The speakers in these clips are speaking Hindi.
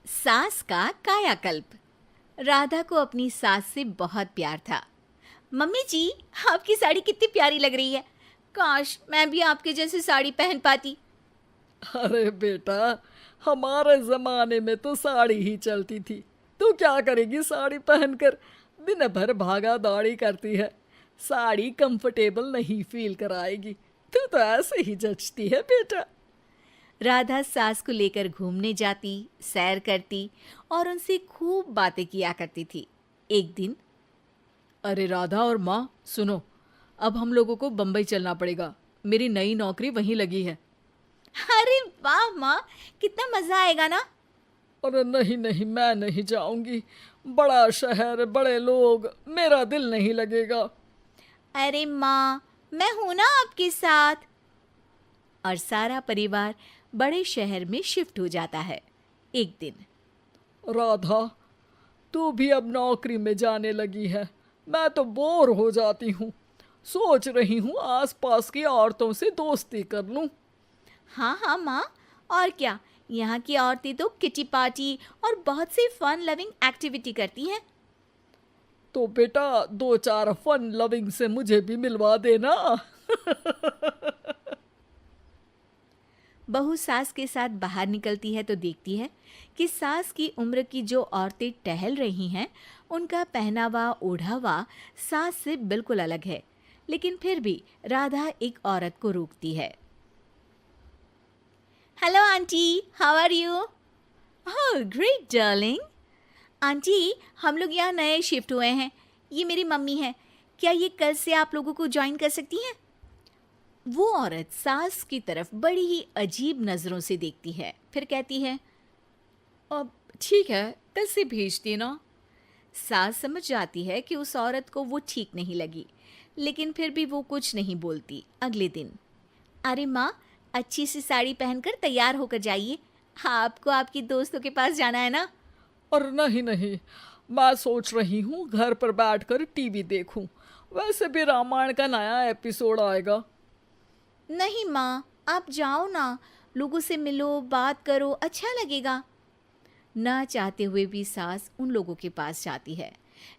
सास का कायाकल्प। राधा को अपनी सास से बहुत प्यार था। मम्मी जी, आपकी साड़ी कितनी प्यारी लग रही है। काश मैं भी आपके जैसी साड़ी पहन पाती। अरे बेटा, हमारे जमाने में तो साड़ी ही चलती थी। तू क्या करेगी साड़ी पहनकर? दिन भर भागा दौड़ी करती है। साड़ी कंफर्टेबल नहीं फील कराएगी। तू तो ऐसे ही जचती है बेटा। राधा सास को लेकर घूमने जाती, सैर करती और उनसे खूब बातें किया करती थी। एक दिन, अरे राधा और माँ सुनो, अब हम लोगों को बम्बई चलना पड़ेगा। मेरी नई नौकरी वहीं लगी है। अरे वाह माँ, कितना मजा आएगा ना। अरे नहीं नहीं, मैं नहीं जाऊंगी। बड़ा शहर, बड़े लोग, मेरा दिल नहीं लगेगा। अरे माँ, मैं हूं ना आपके साथ। और सारा परिवार बड़े शहर में शिफ्ट हो जाता है। एक दिन, राधा, तू भी अब नौकरी में जाने लगी है। मैं तो बोर हो जाती हूँ। सोच रही हूँ आसपास की औरतों से दोस्ती कर लूँ। हाँ हाँ माँ, और क्या। यहाँ की औरतें तो किटी पार्टी और बहुत सी फन लविंग एक्टिविटी करती हैं। तो बेटा, दो चार फन लविंग से मुझे भी मिलवा देना। बहू सास के साथ बाहर निकलती है तो देखती है कि सास की उम्र की जो औरतें टहल रही हैं, उनका पहनावा ओढ़ावा सास से बिल्कुल अलग है। लेकिन फिर भी राधा एक औरत को रोकती है। Hello aunty, how are you? Oh great darling. Aunty, हम लोग यहाँ नए शिफ्ट हुए हैं। ये मेरी मम्मी है। क्या ये कल से आप लोगों को ज्वाइन कर सकती हैं? वो औरत सास की तरफ बड़ी ही अजीब नज़रों से देखती है, फिर कहती है, अब ठीक है, कल से भेज देना। सास समझ जाती है कि उस औरत को वो ठीक नहीं लगी, लेकिन फिर भी वो कुछ नहीं बोलती। अगले दिन, अरे माँ, अच्छी सी साड़ी पहनकर तैयार होकर जाइए। आपको आपकी दोस्तों के पास जाना है ना। और नहीं नहीं, मैं सोच रही हूँ घर पर बैठकर टीवी देखूं। वैसे भी रामायण का नया एपिसोड आएगा। नहीं माँ, आप जाओ ना, लोगों से मिलो, बात करो, अच्छा लगेगा। ना चाहते हुए भी सास उन लोगों के पास जाती है,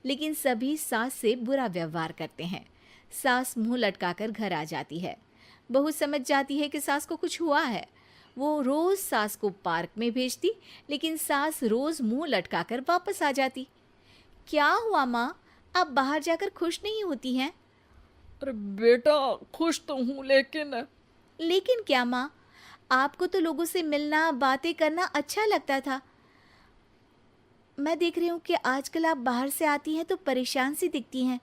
लेकिन सभी सास से बुरा व्यवहार करते हैं। सास मुंह लटकाकर घर आ जाती है। बहू समझ जाती है कि सास को कुछ हुआ है। वो रोज सास को पार्क में भेजती, लेकिन सास रोज मुंह लटकाकर वापस आ जाती। क्या हुआ माँ, आप बाहर जाकर खुश नहीं होती हैं? अरे बेटा, खुश तो हूँ लेकिन लेकिन क्या माँ, आपको तो लोगों से मिलना, बातें करना अच्छा लगता था। मैं देख रही हूँ कि आजकल आप बाहर से आती हैं तो परेशान सी दिखती हैं।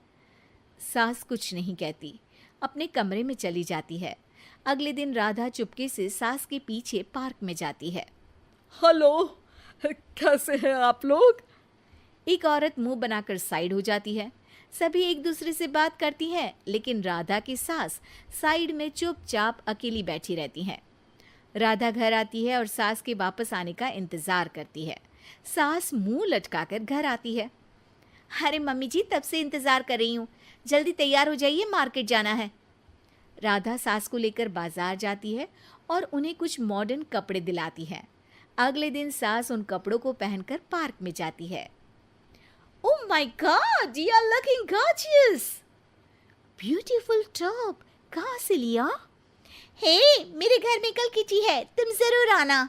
सास कुछ नहीं कहती, अपने कमरे में चली जाती है। अगले दिन राधा चुपके से सास के पीछे पार्क में जाती है। हेलो, कैसे हैं आप लोग? एक औरत मुंह बनाकर साइड हो जाती है। सभी एक दूसरे से बात करती हैं, लेकिन राधा की सास साइड में चुपचाप अकेली बैठी रहती हैं। राधा घर आती है और सास के वापस आने का इंतजार करती है। सास मुंह लटकाकर घर आती है। अरे मम्मी जी, तब से इंतजार कर रही हूँ, जल्दी तैयार हो जाइए, मार्केट जाना है। राधा सास को लेकर बाजार जाती है और उन्हें कुछ मॉडर्न कपड़े दिलाती है। अगले दिन सास उन कपड़ों को पहनकर पार्क में जाती है। Oh my God, you are looking gorgeous. Beautiful top, कहाँ से लिया? हे, मेरे घर में कल किटी है, तुम जरूर आना।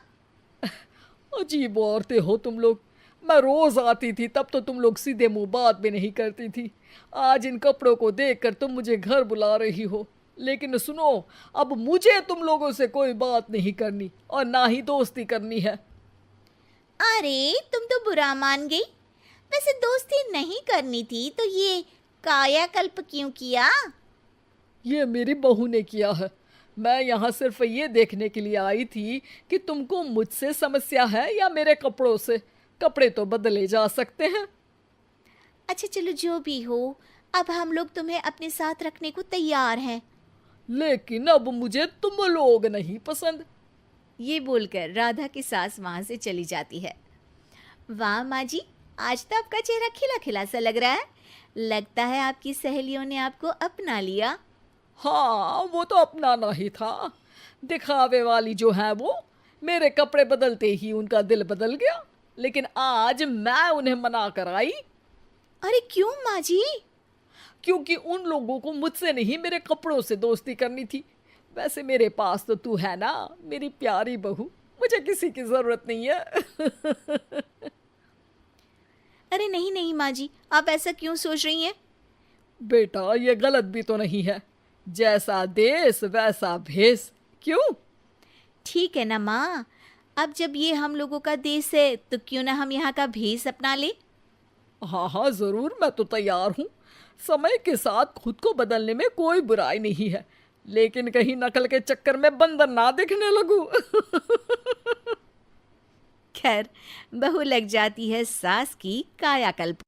अजीब औरतें हो तुम लोग। मैं रोज आती थी तब तो तुम लोग सीधे मुंह बात भी नहीं करती थी। आज इन कपड़ों को देखकर तुम मुझे घर बुला रही हो। लेकिन सुनो, अब मुझे तुम लोगों से कोई बात नहीं करनी और ना ही दोस्ती करनी है। अरे तुम तो बुरा मान गई। वैसे दोस्ती नहीं करनी थी तो ये कायाकल्प क्यों किया? ये मेरी बहू ने किया है। मैं यहाँ सिर्फ ये देखने के लिए आई थी कि तुमको मुझसे समस्या है या मेरे कपड़ों से। कपड़े तो बदले जा सकते हैं। अच्छा चलो, जो भी हो, अब हम लोग तुम्हें अपने साथ रखने को तैयार हैं। लेकिन अब मुझे तुम लोग नहीं पसंद। ये बोलकर राधा की सास वहां से चली जाती है। वाह माँ जी, आज तो आपका चेहरा खिला खिला सा लग रहा है। लगता है आपकी सहेलियों ने आपको अपना लिया। हाँ, वो तो अपनाना ही था। दिखावे वाली जो है वो, मेरे कपड़े बदलते ही उनका दिल बदल गया। लेकिन आज मैं उन्हें मना कर आई, अरे क्यों माँ जी? क्योंकि उन लोगों को मुझसे नहीं मेरे कपड़ों से दोस्ती करनी थी। वैसे मेरे पास तो तू है ना, मेरी प्यारी बहू, मुझे किसी की जरूरत नहीं है। अरे नहीं नहीं माँ जी, आप ऐसा क्यों सोच रही हैं? बेटा ये गलत भी तो नहीं है, जैसा देश वैसा भेष। क्यों? ठीक है ना माँ, अब जब ये हम लोगों का देश है तो क्यों ना हम यहाँ का भेष अपना ले। हाँ हाँ जरूर, मैं तो तैयार हूँ। समय के साथ खुद को बदलने में कोई बुराई नहीं है, लेकिन कहीं नकल के चक्कर में बंदर ना दिखने लगूं। खैर, बहू लग जाती है सास की कायाकल्प